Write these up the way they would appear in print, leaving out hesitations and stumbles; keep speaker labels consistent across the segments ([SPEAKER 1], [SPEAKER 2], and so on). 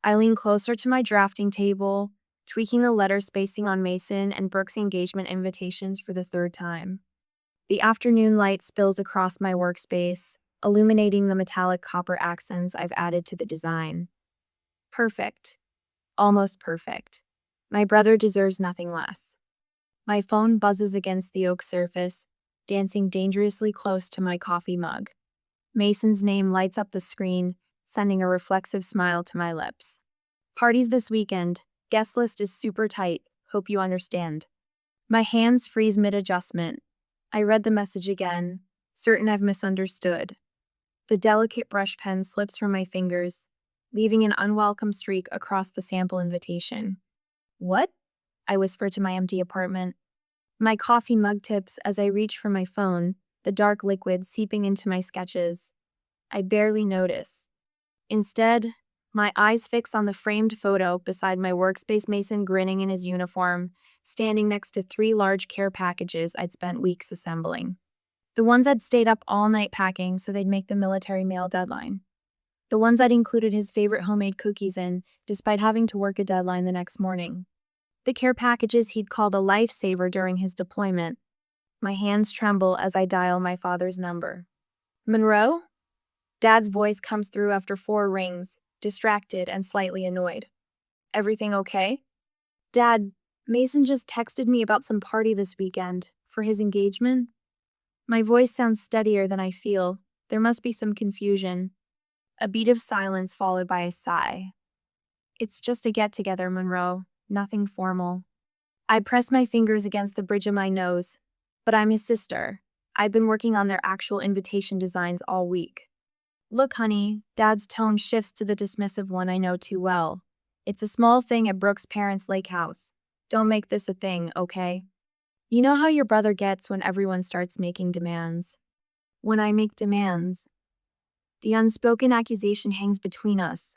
[SPEAKER 1] I lean closer to my drafting table, tweaking the letter spacing on Mason and Brooke's engagement invitations for the third time. The afternoon light spills across my workspace, illuminating the metallic copper accents I've added to the design. Perfect. Almost perfect. My brother deserves nothing less. My phone buzzes against the oak surface, dancing dangerously close to my coffee mug. Mason's name lights up the screen, sending a reflexive smile to my lips. Parties this weekend. Guest list is super tight. Hope you understand. My hands freeze mid-adjustment. I read the message again, certain I've misunderstood. The delicate brush pen slips from my fingers, leaving an unwelcome streak across the sample invitation. What? I whisper to my empty apartment. My coffee mug tips as I reach for my phone, the dark liquid seeping into my sketches. I barely notice. Instead, my eyes fix on the framed photo beside my workspace, Mason grinning in his uniform, standing next to 3 large care packages I'd spent weeks assembling. The ones I'd stayed up all night packing so they'd make the military mail deadline. The ones I'd included his favorite homemade cookies in, despite having to work a deadline the next morning. The care packages he'd called a lifesaver during his deployment. My hands tremble as I dial my father's number. Monroe? Dad's voice comes through after 4 rings, distracted and slightly annoyed. Everything okay? Dad, Mason just texted me about some party this weekend, for his engagement. My voice sounds steadier than I feel. There must be some confusion. A beat of silence followed by a sigh. It's just a get-together, Monroe. Nothing formal. I press my fingers against the bridge of my nose. But I'm his sister. I've been working on their actual invitation designs all week. Look, honey, Dad's tone shifts to the dismissive one I know too well. It's a small thing at Brooke's parents' lake house. Don't make this a thing, okay? You know how your brother gets when everyone starts making demands. When I make demands. The unspoken accusation hangs between us.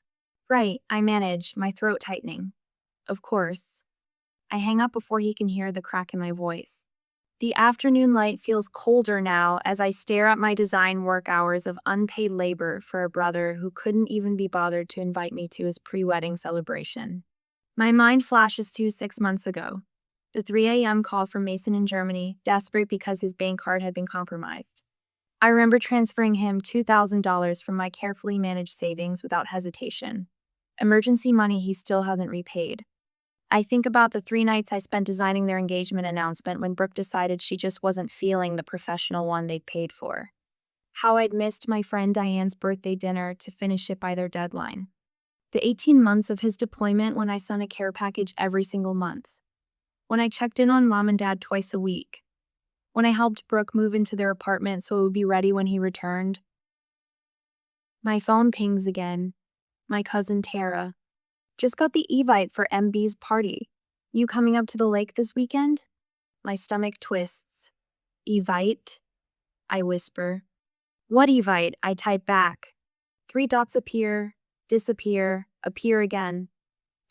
[SPEAKER 1] Right, I manage, my throat tightening. Of course. I hang up before he can hear the crack in my voice. The afternoon light feels colder now as I stare at my design work hours of unpaid labor for a brother who couldn't even be bothered to invite me to his pre-wedding celebration. My mind flashes to 6 months ago. The 3 a.m. call from Mason in Germany, desperate because his bank card had been compromised. I remember transferring him $2,000 from my carefully managed savings without hesitation. Emergency money he still hasn't repaid. I think about the 3 nights I spent designing their engagement announcement when Brooke decided she just wasn't feeling the professional one they'd paid for. How I'd missed my friend Diane's birthday dinner to finish it by their deadline. The 18 months of his deployment when I sent a care package every single month. When I checked in on Mom and Dad twice a week. When I helped Brooke move into their apartment so it would be ready when he returned. My phone pings again. My cousin Tara. Just got the evite for MB's party. You coming up to the lake this weekend? My stomach twists. Evite? I whisper. What evite? I type back. 3 dots appear, disappear, appear again.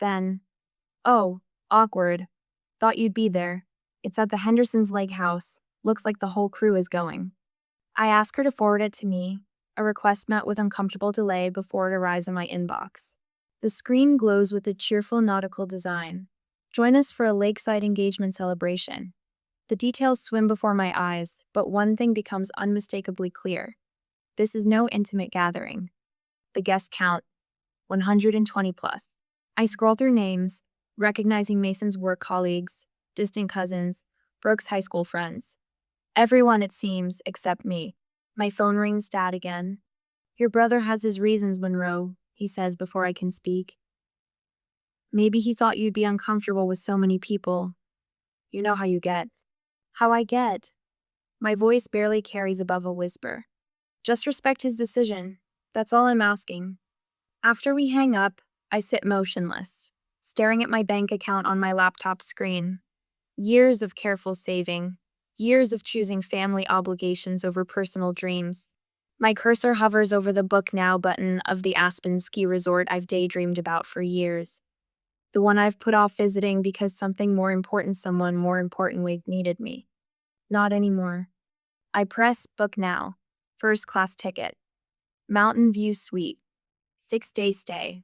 [SPEAKER 1] Then, oh, awkward. Thought you'd be there. It's at the Henderson's lake house. Looks like the whole crew is going. I ask her to forward it to me, a request met with uncomfortable delay before it arrives in my inbox. The screen glows with a cheerful nautical design. Join us for a lakeside engagement celebration. The details swim before my eyes, but one thing becomes unmistakably clear. This is no intimate gathering. The guest count, 120 plus. I scroll through names, recognizing Mason's work colleagues, distant cousins, Brooke's high school friends. Everyone, it seems, except me. My phone rings. Dad again. Your brother has his reasons, Monroe, he says before I can speak. Maybe he thought you'd be uncomfortable with so many people. You know how you get. How I get. My voice barely carries above a whisper. Just respect his decision. That's all I'm asking. After we hang up, I sit motionless, staring at my bank account on my laptop screen. Years of careful saving. Years of choosing family obligations over personal dreams. My cursor hovers over the Book Now button of the Aspen ski resort I've daydreamed about for years. The one I've put off visiting because someone more important ways needed me. Not anymore. I press Book Now. First class ticket. Mountain View Suite. 6-day stay.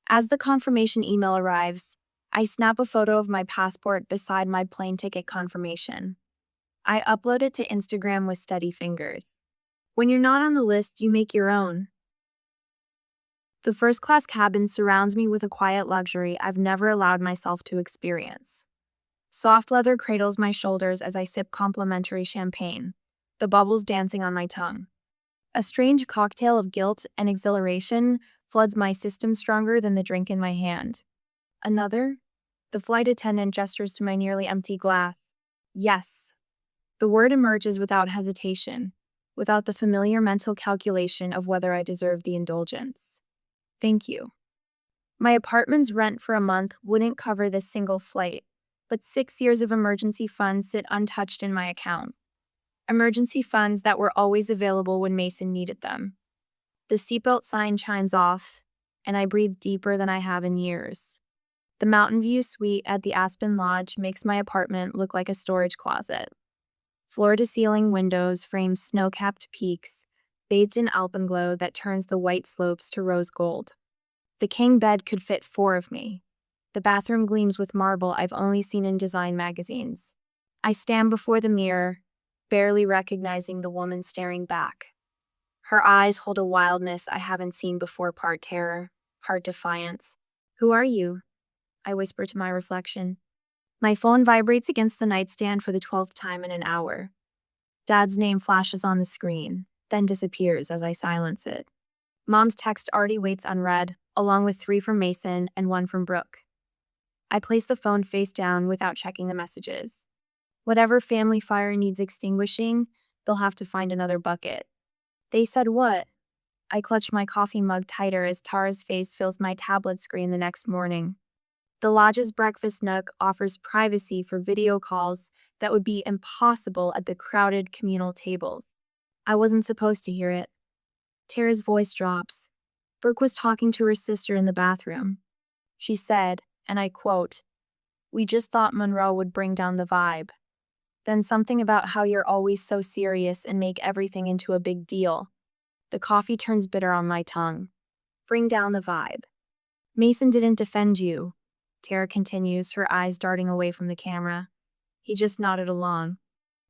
[SPEAKER 1] As the confirmation email arrives, I snap a photo of my passport beside my plane ticket confirmation. I upload it to Instagram with steady fingers. When you're not on the list, you make your own. The first class cabin surrounds me with a quiet luxury I've never allowed myself to experience. Soft leather cradles my shoulders as I sip complimentary champagne, the bubbles dancing on my tongue. A strange cocktail of guilt and exhilaration floods my system stronger than the drink in my hand. Another? The flight attendant gestures to my nearly empty glass. Yes. The word emerges without hesitation, without the familiar mental calculation of whether I deserve the indulgence. Thank you. My apartment's rent for a month wouldn't cover this single flight, but 6 years of emergency funds sit untouched in my account. Emergency funds that were always available when Mason needed them. The seatbelt sign chimes off, and I breathe deeper than I have in years. The Mountain View suite at the Aspen Lodge makes my apartment look like a storage closet. Floor-to-ceiling windows frame snow-capped peaks, bathed in alpenglow that turns the white slopes to rose gold. The king bed could fit 4 of me. The bathroom gleams with marble I've only seen in design magazines. I stand before the mirror, barely recognizing the woman staring back. Her eyes hold a wildness I haven't seen before, part terror, part defiance. "Who are you?" I whisper to my reflection. My phone vibrates against the nightstand for the 12th time in an hour. Dad's name flashes on the screen, then disappears as I silence it. Mom's text already waits unread, along with 3 from Mason and 1 from Brooke. I place the phone face down without checking the messages. Whatever family fire needs extinguishing, they'll have to find another bucket. They said what? I clutch my coffee mug tighter as Tara's face fills my tablet screen the next morning. The lodge's breakfast nook offers privacy for video calls that would be impossible at the crowded communal tables. I wasn't supposed to hear it. Tara's voice drops. Brooke was talking to her sister in the bathroom. She said, and I quote, "We just thought Monroe would bring down the vibe." Then something about how you're always so serious and make everything into a big deal. The coffee turns bitter on my tongue. Bring down the vibe. Mason didn't defend you, Tara continues, her eyes darting away from the camera. He just nodded along.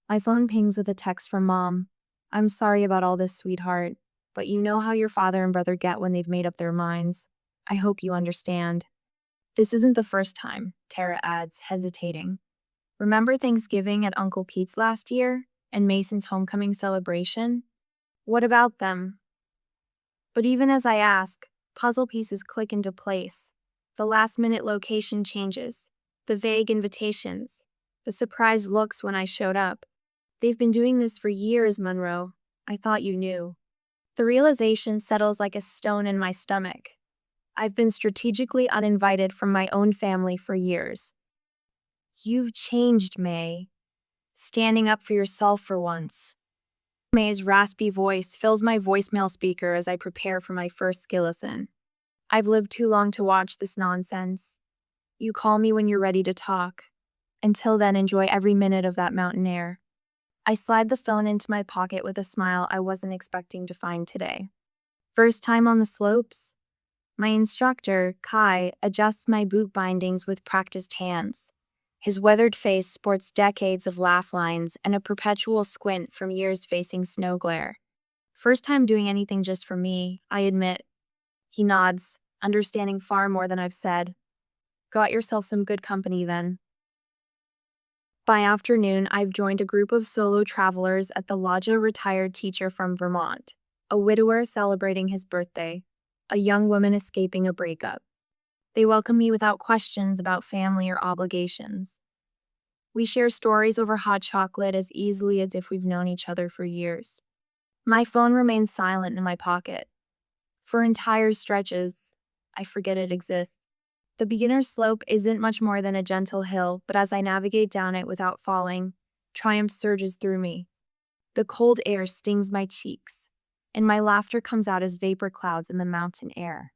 [SPEAKER 1] My phone pings with a text from Mom. "I'm sorry about all this, sweetheart, but you know how your father and brother get when they've made up their minds. I hope you understand." This isn't the first time, Tara adds, hesitating. Remember Thanksgiving at Uncle Pete's last year? And Mason's homecoming celebration? What about them? But even as I ask, puzzle pieces click into place. The last-minute location changes. The vague invitations. The surprised looks when I showed up. They've been doing this for years, Monroe. I thought you knew. The realization settles like a stone in my stomach. I've been strategically uninvited from my own family for years. You've changed, May. Standing up for yourself for once. May's raspy voice fills my voicemail speaker as I prepare for my first skillison. I've lived too long to watch this nonsense. You call me when you're ready to talk. Until then, enjoy every minute of that mountain air. I slide the phone into my pocket with a smile I wasn't expecting to find today. First time on the slopes? My instructor, Kai, adjusts my boot bindings with practiced hands. His weathered face sports decades of laugh lines and a perpetual squint from years facing snow glare. First time doing anything just for me, I admit. He nods, understanding far more than I've said. Got yourself some good company then. By afternoon, I've joined a group of solo travelers at the lodge, a retired teacher from Vermont, a widower celebrating his birthday, a young woman escaping a breakup. They welcome me without questions about family or obligations. We share stories over hot chocolate as easily as if we've known each other for years. My phone remains silent in my pocket. For entire stretches, I forget it exists. The beginner's slope isn't much more than a gentle hill, but as I navigate down it without falling, triumph surges through me. The cold air stings my cheeks, and my laughter comes out as vapor clouds in the mountain air.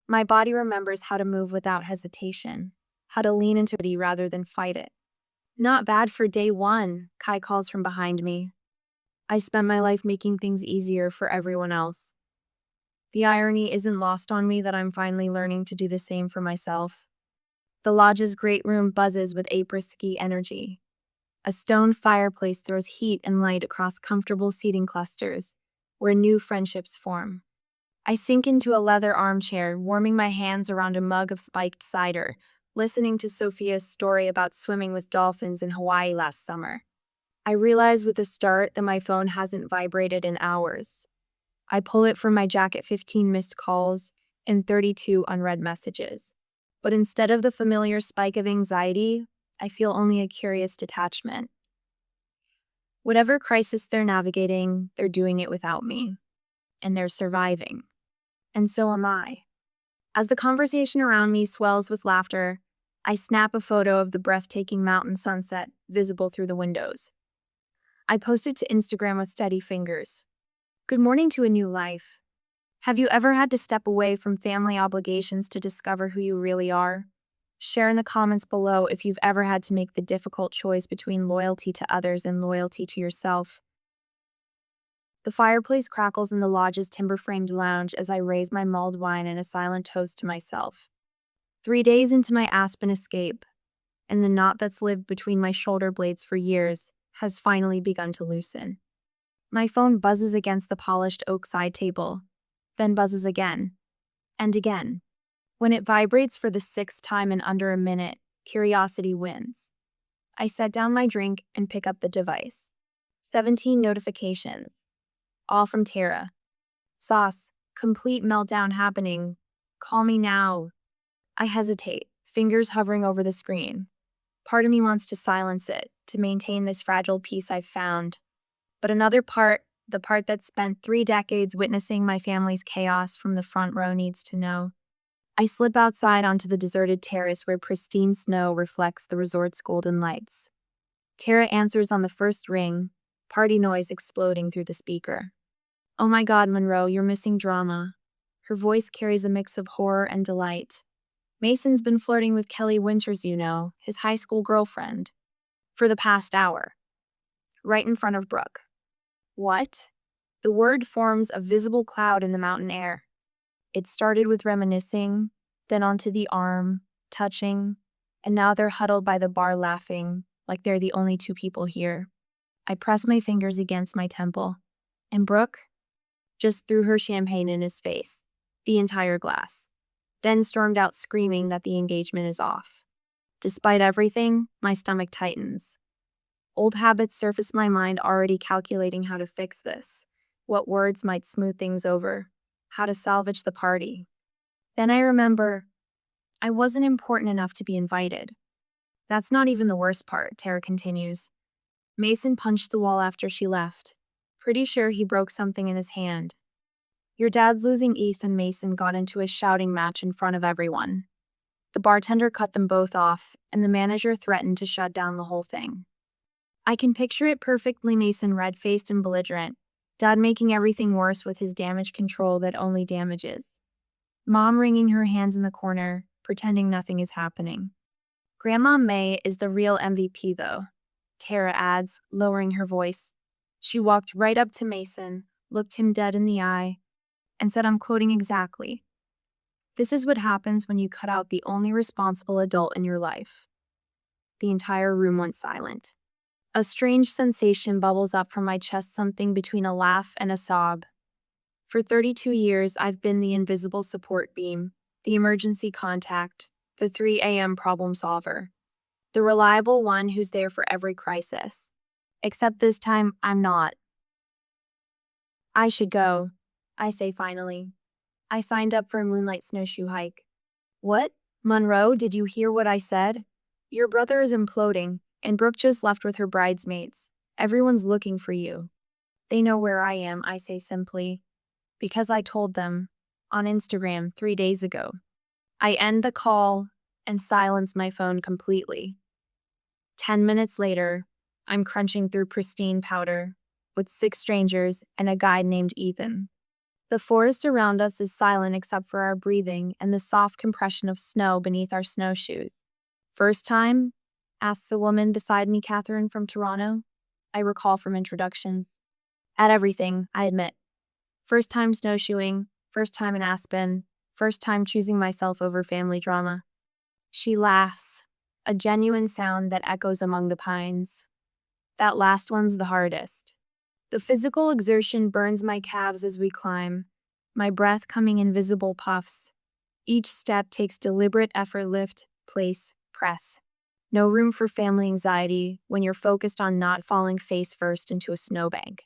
[SPEAKER 1] My body remembers how to move without hesitation, how to lean into it rather than fight it. Not bad for day one, Kai calls from behind me. I spent my life making things easier for everyone else. The irony isn't lost on me that I'm finally learning to do the same for myself. The lodge's great room buzzes with après-ski energy. A stone fireplace throws heat and light across comfortable seating clusters, where new friendships form. I sink into a leather armchair, warming my hands around a mug of spiked cider, listening to Sophia's story about swimming with dolphins in Hawaii last summer. I realize with a start that my phone hasn't vibrated in hours. I pull it from my jacket, 15 missed calls and 32 unread messages. But instead of the familiar spike of anxiety, I feel only a curious detachment. Whatever crisis they're navigating, they're doing it without me. And they're surviving. And so am I. As the conversation around me swells with laughter, I snap a photo of the breathtaking mountain sunset visible through the windows. I post it to Instagram with steady fingers. Good morning to a new life. Have you ever had to step away from family obligations to discover who you really are? Share in the comments below if you've ever had to make the difficult choice between loyalty to others and loyalty to yourself. The fireplace crackles in the lodge's timber-framed lounge as I raise my mulled wine in a silent toast to myself. 3 days into my Aspen escape, and the knot that's lived between my shoulder blades for years has finally begun to loosen. My phone buzzes against the polished oak side table, then buzzes again, and again. When it vibrates for the 6th time in under a minute, curiosity wins. I set down my drink and pick up the device. 17 notifications. All from Tara. Sauce, complete meltdown happening. Call me now. I hesitate, fingers hovering over the screen. Part of me wants to silence it, to maintain this fragile peace I've found. But another part, the part that spent 3 decades witnessing my family's chaos from the front row, needs to know. I slip outside onto the deserted terrace where pristine snow reflects the resort's golden lights. Tara answers on the first ring, party noise exploding through the speaker. Oh my God, Monroe, you're missing drama. Her voice carries a mix of horror and delight. Mason's been flirting with Kelly Winters, his high school girlfriend, for the past hour. Right in front of Brooke. What? The word forms a visible cloud in the mountain air. It started with reminiscing, then onto the arm, touching, and now they're huddled by the bar laughing, like they're the only 2 people here. I press my fingers against my temple. And Brooke just threw her champagne in his face, the entire glass, then stormed out screaming that the engagement is off. Despite everything, my stomach tightens. Old habits surface my mind, already calculating how to fix this, what words might smooth things over, how to salvage the party. Then I remember, I wasn't important enough to be invited. That's not even the worst part, Tara continues. Mason punched the wall after she left. Pretty sure he broke something in his hand. Your dad's losing ETH and Mason got into a shouting match in front of everyone. The bartender cut them both off, and the manager threatened to shut down the whole thing. I can picture it perfectly, Mason red-faced and belligerent, Dad making everything worse with his damage control that only damages. Mom wringing her hands in the corner, pretending nothing is happening. Grandma May is the real MVP though, Tara adds, lowering her voice. She walked right up to Mason, looked him dead in the eye, and said, I'm quoting exactly, "This is what happens when you cut out the only responsible adult in your life." The entire room went silent. A strange sensation bubbles up from my chest, something between a laugh and a sob. For 32 years, I've been the invisible support beam, the emergency contact, the 3 a.m. problem solver, the reliable one who's there for every crisis. Except this time, I'm not. I should go, I say finally. I signed up for a moonlight snowshoe hike. What? Monroe, did you hear what I said? Your brother is imploding, and Brooke just left with her bridesmaids. Everyone's looking for you. They know where I am, I say simply. Because I told them. On Instagram 3 days ago. I end the call and silence my phone completely. 10 minutes later, I'm crunching through pristine powder with 6 strangers and a guy named Ethan. The forest around us is silent except for our breathing and the soft compression of snow beneath our snowshoes. First time? Asks the woman beside me, Catherine from Toronto. I recall from introductions. At everything, I admit. First time snowshoeing, First time in Aspen. First time choosing myself over family drama. She laughs, a genuine sound that echoes among the pines. That last one's the hardest. The physical exertion burns my calves as we climb, my breath coming in visible puffs. Each step takes deliberate effort lift, place, press. No room for family anxiety when you're focused on not falling face first into a snowbank.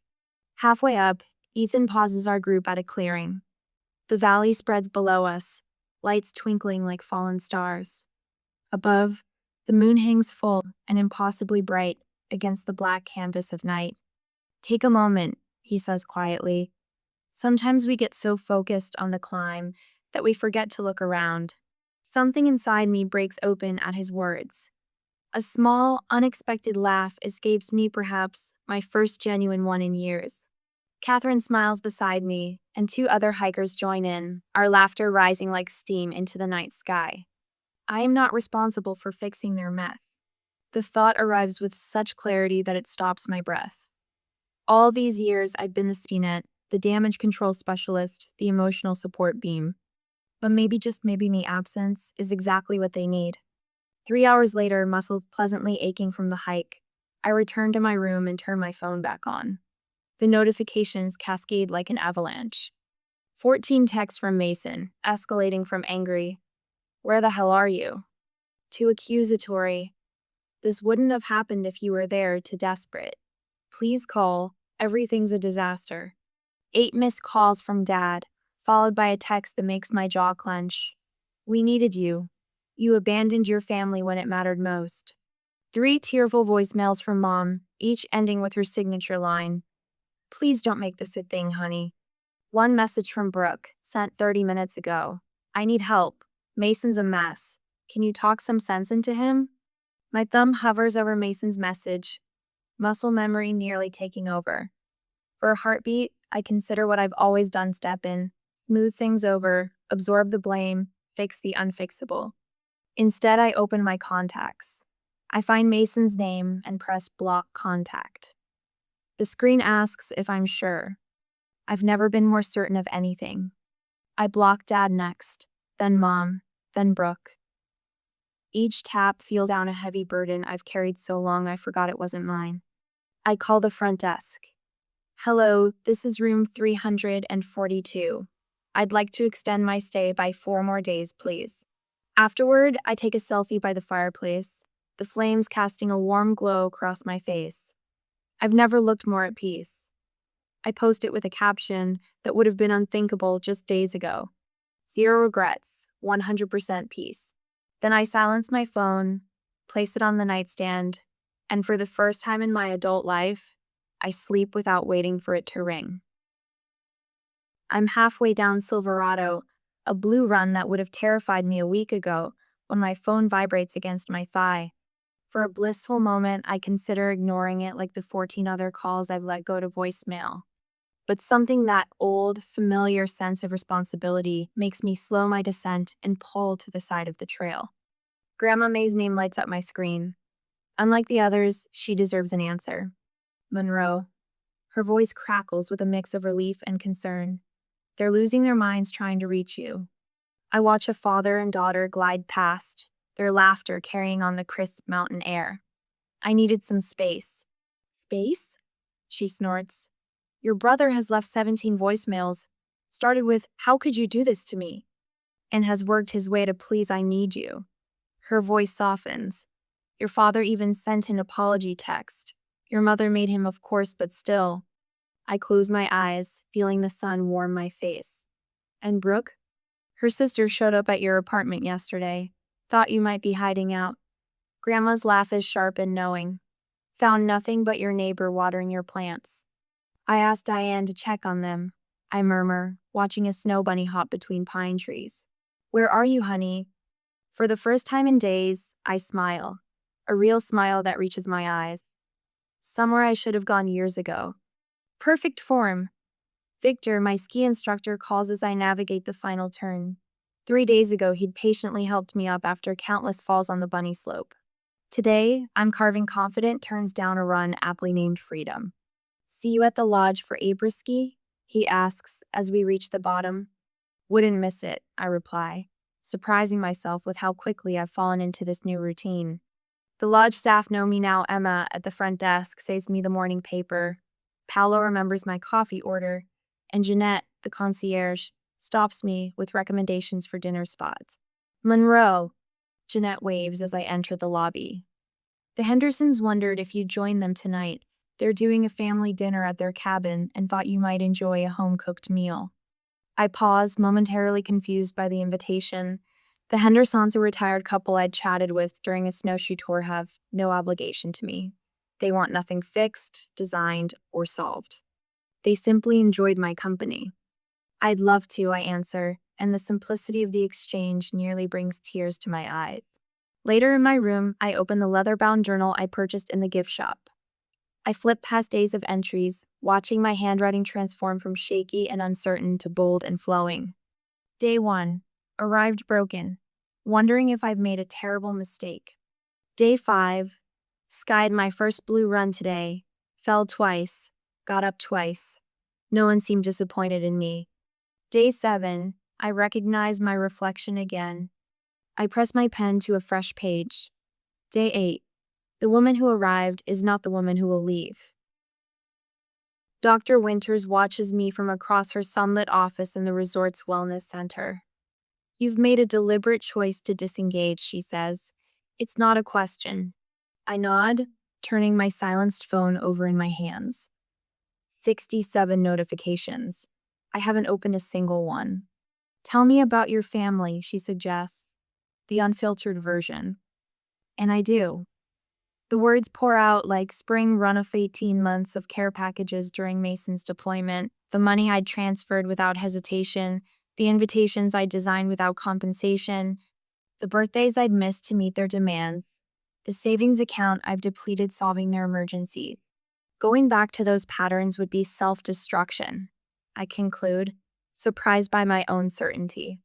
[SPEAKER 1] Halfway up, Ethan pauses our group at a clearing. The valley spreads below us, lights twinkling like fallen stars. Above, the moon hangs full and impossibly bright against the black canvas of night. Take a moment, he says quietly. Sometimes we get so focused on the climb that we forget to look around. Something inside me breaks open at his words. A small, unexpected laugh escapes me, perhaps my first genuine one in years. Catherine smiles beside me, and two other hikers join in, our laughter rising like steam into the night sky. I am not responsible for fixing their mess. The thought arrives with such clarity that it stops my breath. All these years, I've been the safety net, the damage control specialist, the emotional support beam. But maybe, just maybe, my absence is exactly what they need. 3 hours later, muscles pleasantly aching from the hike, I return to my room and turn my phone back on. The notifications cascade like an avalanche. 14 texts from Mason, escalating from angry, "Where the hell are you?" to accusatory, "This wouldn't have happened if you were there," to desperate, "Please call, everything's a disaster." 8 missed calls from Dad, followed by a text that makes my jaw clench. "We needed you. You abandoned your family when it mattered most." 3 tearful voicemails from Mom, each ending with her signature line, "Please don't make this a thing, honey." 1 message from Brooke, sent 30 minutes ago. "I need help. Mason's a mess. Can you talk some sense into him?" My thumb hovers over Mason's message, muscle memory nearly taking over. For a heartbeat, I consider what I've always done: step in, smooth things over, absorb the blame, fix the unfixable. Instead, I open my contacts. I find Mason's name and press block contact. The screen asks if I'm sure. I've never been more certain of anything. I block Dad next, then Mom, then Brooke. Each tap feels down a heavy burden I've carried so long I forgot it wasn't mine. I call the front desk. "Hello, this is room 342. I'd like to extend my stay by 4 more days, please." Afterward, I take a selfie by the fireplace, the flames casting a warm glow across my face. I've never looked more at peace. I post it with a caption that would have been unthinkable just days ago. 0 regrets, 100% peace. Then I silence my phone, place it on the nightstand, and for the first time in my adult life, I sleep without waiting for it to ring. I'm halfway down Silverado, a blue run that would have terrified me a week ago, when my phone vibrates against my thigh. For a blissful moment, I consider ignoring it like the 14 other calls I've let go to voicemail. But something, that old, familiar sense of responsibility, makes me slow my descent and pull to the side of the trail. Grandma May's name lights up my screen. Unlike the others, she deserves an answer. Monroe. Her voice crackles with a mix of relief and concern. "They're losing their minds trying to reach you." I watch a father and daughter glide past, their laughter carrying on the crisp mountain air. I needed some space. "Space?" she snorts. "Your brother has left 17 voicemails, started with, 'How could you do this to me?' and has worked his way to 'Please, I need you.'" Her voice softens. "Your father even sent an apology text. Your mother made him, of course, but still." I close my eyes, feeling the sun warm my face. "And Brooke? Her sister showed up at your apartment yesterday. Thought you might be hiding out." Grandma's laugh is sharp and knowing. "Found nothing but your neighbor watering your plants." I asked Diane to check on them, I murmur, watching a snow bunny hop between pine trees. "Where are you, honey?" For the first time in days, I smile. A real smile that reaches my eyes. Somewhere I should have gone years ago. Perfect form. Victor, my ski instructor, calls as I navigate the final turn. 3 days ago, he'd patiently helped me up after countless falls on the bunny slope. Today, I'm carving confident turns down a run aptly named Freedom. "See you at the lodge for après-ski?" he asks as we reach the bottom. Wouldn't miss it, I reply, surprising myself with how quickly I've fallen into this new routine. The lodge staff know me now. Emma at the front desk saves me the morning paper. Paolo remembers my coffee order. And Jeanette, the concierge, stops me with recommendations for dinner spots. Monroe, Jeanette waves as I enter the lobby. The Hendersons wondered if you'd join them tonight. They're doing a family dinner at their cabin and thought you might enjoy a home-cooked meal. I pause, momentarily confused by the invitation. The Hendersons, a retired couple I'd chatted with during a snowshoe tour, have no obligation to me. They want nothing fixed, designed, or solved. They simply enjoyed my company. I'd love to, I answer, and the simplicity of the exchange nearly brings tears to my eyes. Later in my room, I open the leather-bound journal I purchased in the gift shop. I flip past days of entries, watching my handwriting transform from shaky and uncertain to bold and flowing. Day 1. Arrived broken, wondering if I've made a terrible mistake. Day 5. Skied my first blue run today. Fell twice. Got up twice. No one seemed disappointed in me. Day 7. I recognize my reflection again. I press my pen to a fresh page. Day 8. The woman who arrived is not the woman who will leave. Dr. Winters watches me from across her sunlit office in the resort's wellness center. You've made a deliberate choice to disengage, she says. It's not a question. I nod, turning my silenced phone over in my hands. 67 notifications. I haven't opened a single one. Tell me about your family, she suggests. The unfiltered version. And I do. The words pour out like spring run of 18 months of care packages during Mason's deployment, the money I'd transferred without hesitation, the invitations I'd designed without compensation, the birthdays I'd missed to meet their demands, the savings account I've depleted solving their emergencies. Going back to those patterns would be self-destruction, I conclude, surprised by my own certainty.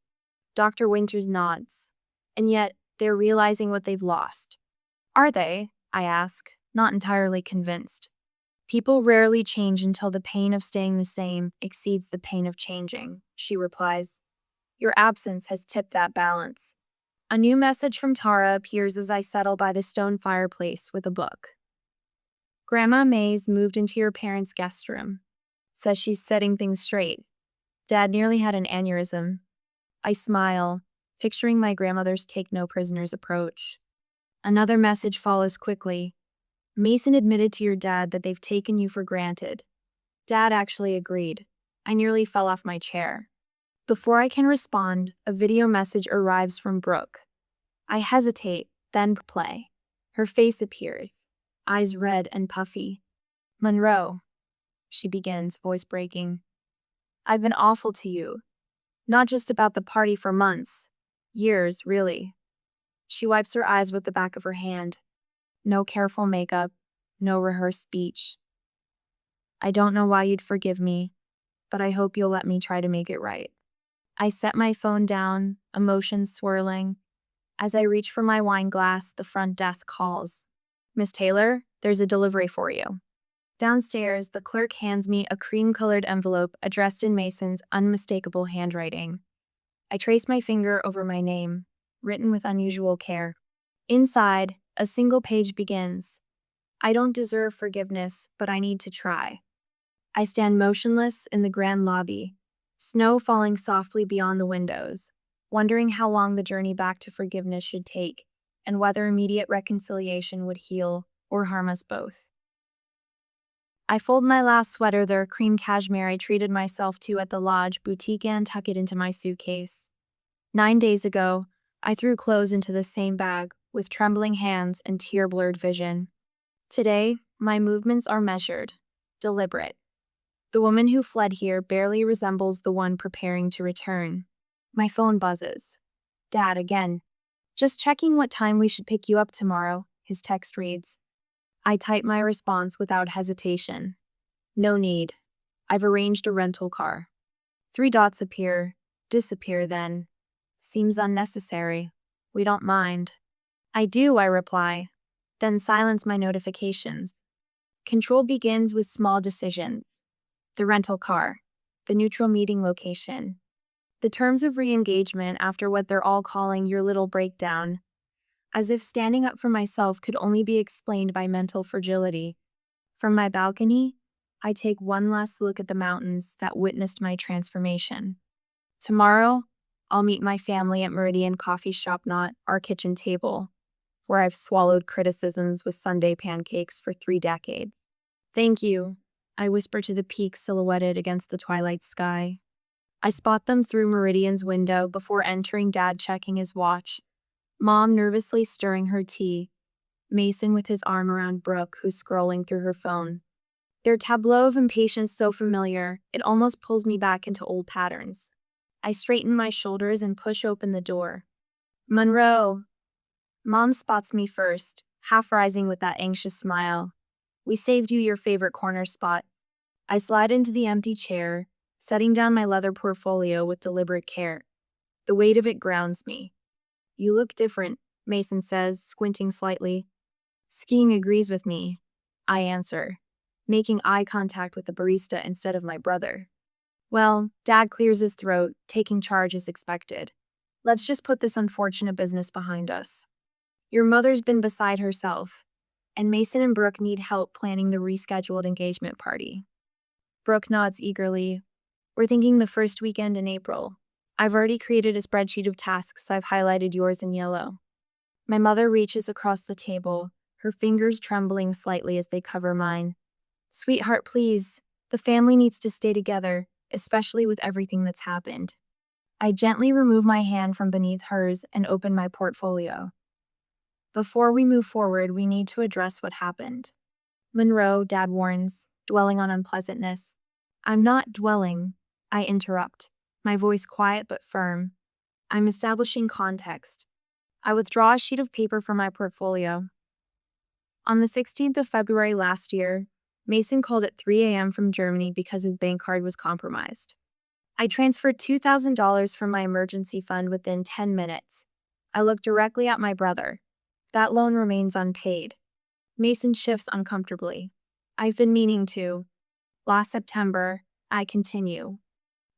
[SPEAKER 1] Dr. Winters nods. And yet, they're realizing what they've lost. Are they? I ask, not entirely convinced. People rarely change until the pain of staying the same exceeds the pain of changing, she replies. Your absence has tipped that balance. A new message from Tara appears as I settle by the stone fireplace with a book. Grandma May's moved into your parents' guest room. Says she's setting things straight. Dad nearly had an aneurysm. I smile, picturing my grandmother's take-no-prisoners approach. Another message follows quickly. Mason admitted to your dad that they've taken you for granted. Dad actually agreed. I nearly fell off my chair. Before I can respond, a video message arrives from Brooke. I hesitate, then play. Her face appears, eyes red and puffy. Monroe, she begins, voice breaking. I've been awful to you. Not just about the party for months. Years, really. She wipes her eyes with the back of her hand. No careful makeup, no rehearsed speech. I don't know why you'd forgive me, but I hope you'll let me try to make it right. I set my phone down, emotions swirling. As I reach for my wine glass, the front desk calls. Miss Taylor, there's a delivery for you. Downstairs, the clerk hands me a cream-colored envelope addressed in Mason's unmistakable handwriting. I trace my finger over my name, written with unusual care. Inside, a single page begins. I don't deserve forgiveness, but I need to try. I stand motionless in the grand lobby, snow falling softly beyond the windows, wondering how long the journey back to forgiveness should take, and whether immediate reconciliation would heal or harm us both. I fold my last sweater, the cream cashmere I treated myself to at the lodge boutique, and tuck it into my suitcase. 9 days ago, I threw clothes into the same bag, with trembling hands and tear-blurred vision. Today, my movements are measured, deliberate. The woman who fled here barely resembles the one preparing to return. My phone buzzes. Dad again. Just checking what time we should pick you up tomorrow, his text reads. I type my response without hesitation. No need. I've arranged a rental car. 3 dots appear, disappear then. Seems unnecessary. We don't mind. I do, I reply, then silence my notifications. Control begins with small decisions. The rental car, the neutral meeting location. The terms of re-engagement after what they're all calling your little breakdown, as if standing up for myself could only be explained by mental fragility. From my balcony, I take one last look at the mountains that witnessed my transformation. Tomorrow, I'll meet my family at Meridian Coffee Shop, not our kitchen table, where I've swallowed criticisms with Sunday pancakes for 3 decades. Thank you, I whisper to the peaks silhouetted against the twilight sky. I spot them through Meridian's window before entering, Dad checking his watch, Mom nervously stirring her tea, Mason with his arm around Brooke, who's scrolling through her phone. Their tableau of impatience so familiar, it almost pulls me back into old patterns. I straighten my shoulders and push open the door. Monroe. Mom spots me first, half rising with that anxious smile. We saved you your favorite corner spot. I slide into the empty chair, setting down my leather portfolio with deliberate care. The weight of it grounds me. You look different, Mason says, squinting slightly. Skiing agrees with me, I answer, making eye contact with the barista instead of my brother. Well, Dad clears his throat, taking charge as expected. Let's just put this unfortunate business behind us. Your mother's been beside herself, and Mason and Brooke need help planning the rescheduled engagement party. Brooke nods eagerly. We're thinking the first weekend in April. I've already created a spreadsheet of tasks. I've highlighted yours in yellow. My mother reaches across the table, her fingers trembling slightly as they cover mine. Sweetheart, please. The family needs to stay together, especially with everything that's happened. I gently remove my hand from beneath hers and open my portfolio. Before we move forward, we need to address what happened. Monroe, Dad warns, dwelling on unpleasantness. I'm not dwelling, I interrupt, my voice quiet but firm. I'm establishing context. I withdraw a sheet of paper from my portfolio. On the 16th of February last year, Mason called at 3 a.m. from Germany because his bank card was compromised. I transferred $2,000 from my emergency fund within 10 minutes. I look directly at my brother. That loan remains unpaid. Mason shifts uncomfortably. I've been meaning to. Last September, I continue.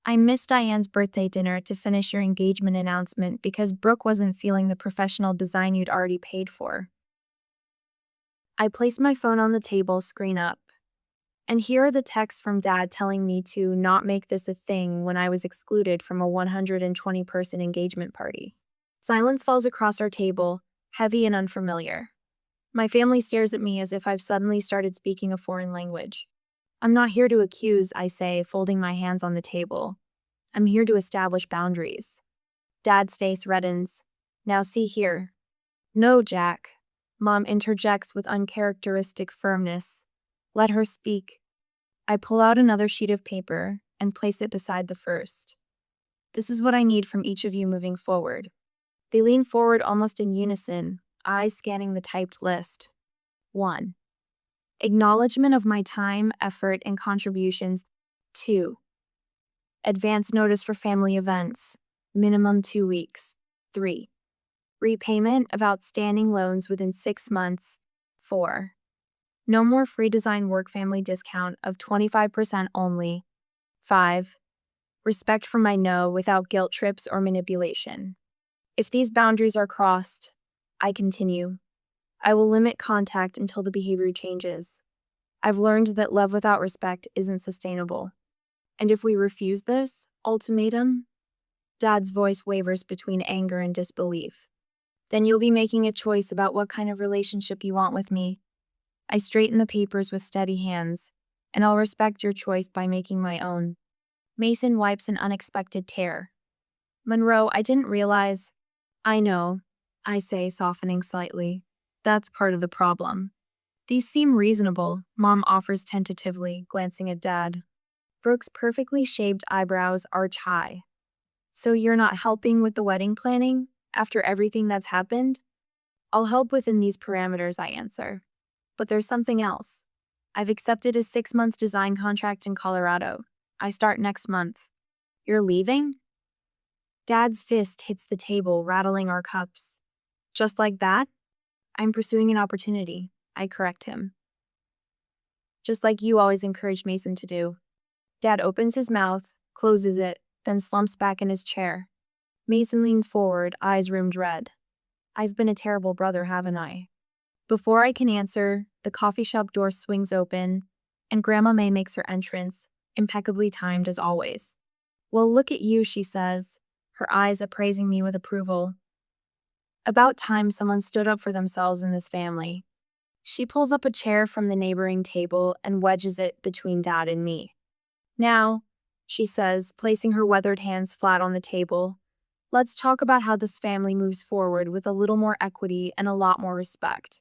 [SPEAKER 1] I missed Diane's birthday dinner to finish your engagement announcement because Brooke wasn't feeling the professional design you'd already paid for. I placed my phone on the table, screen up. And here are the texts from Dad telling me to not make this a thing when I was excluded from a 120-person engagement party. Silence falls across our table, heavy and unfamiliar. My family stares at me as if I've suddenly started speaking a foreign language. I'm not here to accuse, I say, folding my hands on the table. I'm here to establish boundaries. Dad's face reddens. Now see here. No, Jack. Mom interjects with uncharacteristic firmness. Let her speak. I pull out another sheet of paper and place it beside the first. This is what I need from each of you moving forward. They lean forward almost in unison, eyes scanning the typed list. 1. Acknowledgement of my time, effort, and contributions. 2. Advance notice for family events, minimum 2 weeks. 3. Repayment of outstanding loans within 6 months. 4. No more free design work family discount of 25% only. 5. Respect for my no without guilt trips or manipulation. If these boundaries are crossed, I continue. I will limit contact until the behavior changes. I've learned that love without respect isn't sustainable. And if we refuse this ultimatum, Dad's voice wavers between anger and disbelief. Then you'll be making a choice about what kind of relationship you want with me. I straighten the papers with steady hands, and I'll respect your choice by making my own. Mason wipes an unexpected tear. Monroe, I didn't realize. I know, I say, softening slightly. That's part of the problem. These seem reasonable, Mom offers tentatively, glancing at Dad. Brooke's perfectly shaped eyebrows arch high. So you're not helping with the wedding planning, after everything that's happened? I'll help within these parameters, I answer. But there's something else. I've accepted a 6-month design contract in Colorado. I start next month. You're leaving? Dad's fist hits the table, rattling our cups. Just like that? I'm pursuing an opportunity, I correct him. Just like you always encouraged Mason to do. Dad opens his mouth, closes it, then slumps back in his chair. Mason leans forward, eyes rimmed red. I've been a terrible brother, haven't I? Before I can answer, the coffee shop door swings open, and Grandma May makes her entrance, impeccably timed as always. Well, look at you, she says, her eyes appraising me with approval. About time someone stood up for themselves in this family. She pulls up a chair from the neighboring table and wedges it between Dad and me. Now, she says, placing her weathered hands flat on the table, let's talk about how this family moves forward with a little more equity and a lot more respect.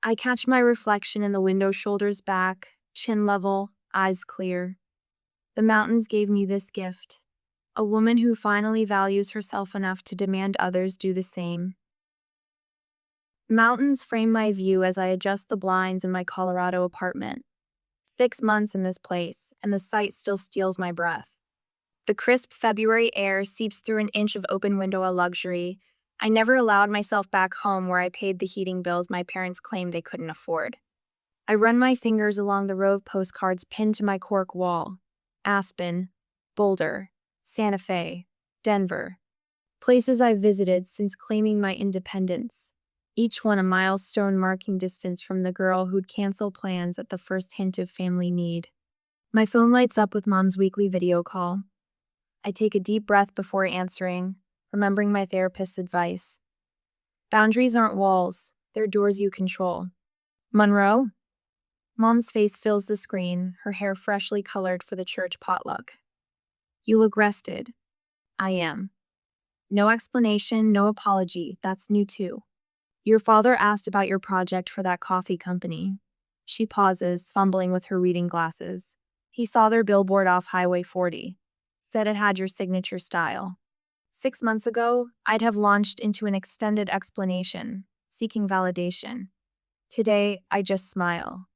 [SPEAKER 1] I catch my reflection in the window, shoulders back, chin level, eyes clear. The mountains gave me this gift. A woman who finally values herself enough to demand others do the same. Mountains frame my view as I adjust the blinds in my Colorado apartment. 6 months in this place, and the sight still steals my breath. The crisp February air seeps through an inch of open window, a luxury. I never allowed myself back home where I paid the heating bills my parents claimed they couldn't afford. I run my fingers along the row of postcards pinned to my cork wall. Aspen, Boulder, Santa Fe, Denver. Places I've visited since claiming my independence. Each one a milestone marking distance from the girl who'd cancel plans at the first hint of family need. My phone lights up with Mom's weekly video call. I take a deep breath before answering, remembering my therapist's advice. Boundaries aren't walls, they're doors you control. Monroe? Mom's face fills the screen, her hair freshly colored for the church potluck. You look rested. I am. No explanation, no apology, that's new too. Your father asked about your project for that coffee company. She pauses, fumbling with her reading glasses. He saw their billboard off Highway 40. Said it had your signature style. 6 months ago, I'd have launched into an extended explanation, seeking validation. Today, I just smile.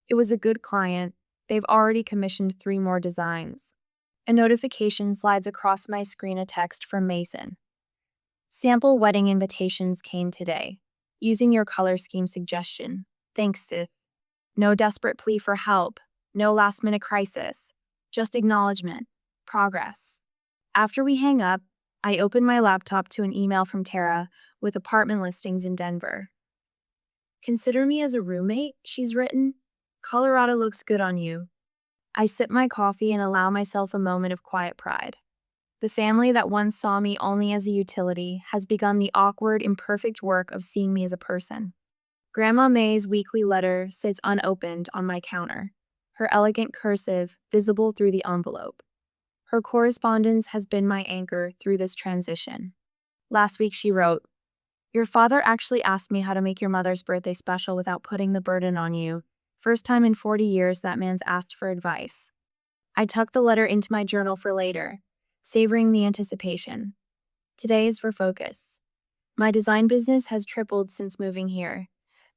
[SPEAKER 1] It was a good client. They've already commissioned 3 more designs. A notification slides across my screen, a text from Mason. Sample wedding invitations came today. Using your color scheme suggestion. Thanks, sis. No desperate plea for help. No last-minute crisis. Just acknowledgement. Progress. After we hang up, I open my laptop to an email from Tara with apartment listings in Denver. Consider me as a roommate, she's written. Colorado looks good on you. I sip my coffee and allow myself a moment of quiet pride. The family that once saw me only as a utility has begun the awkward, imperfect work of seeing me as a person. Grandma May's weekly letter sits unopened on my counter, her elegant cursive visible through the envelope. Her correspondence has been my anchor through this transition. Last week she wrote, "Your father actually asked me how to make your mother's birthday special without putting the burden on you. First time in 40 years that man's asked for advice." I tucked the letter into my journal for later, savoring the anticipation. Today is for focus. My design business has tripled since moving here.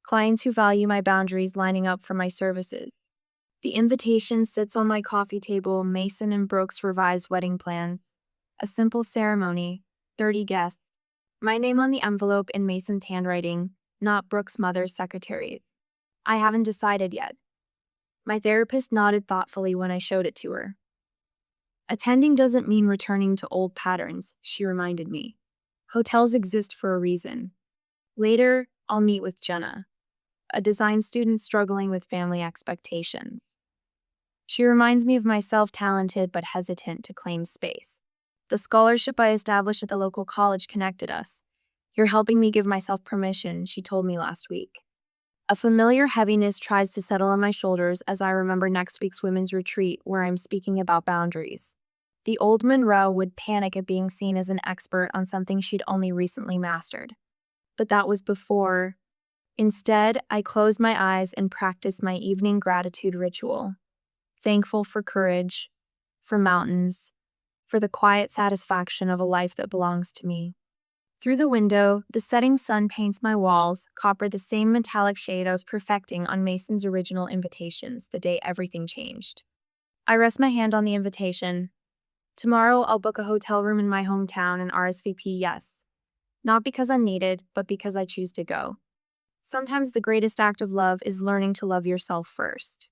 [SPEAKER 1] Clients who value my boundaries lining up for my services. The invitation sits on my coffee table, Mason and Brooks' revised wedding plans. A simple ceremony, 30 guests. My name on the envelope in Mason's handwriting, not Brooks' mother's secretary's. I haven't decided yet. My therapist nodded thoughtfully when I showed it to her. Attending doesn't mean returning to old patterns, she reminded me. Hotels exist for a reason. Later, I'll meet with Jenna, a design student struggling with family expectations. She reminds me of myself, talented but hesitant to claim space. The scholarship I established at the local college connected us. You're helping me give myself permission, she told me last week. A familiar heaviness tries to settle on my shoulders as I remember next week's women's retreat where I'm speaking about boundaries. The old Monroe would panic at being seen as an expert on something she'd only recently mastered. But that was before. Instead, I closed my eyes and practiced my evening gratitude ritual. Thankful for courage, for mountains, for the quiet satisfaction of a life that belongs to me. Through the window, the setting sun paints my walls, copper the same metallic shade I was perfecting on Mason's original invitations the day everything changed. I rest my hand on the invitation. Tomorrow, I'll book a hotel room in my hometown and RSVP yes. Not because I'm needed, but because I choose to go. Sometimes the greatest act of love is learning to love yourself first.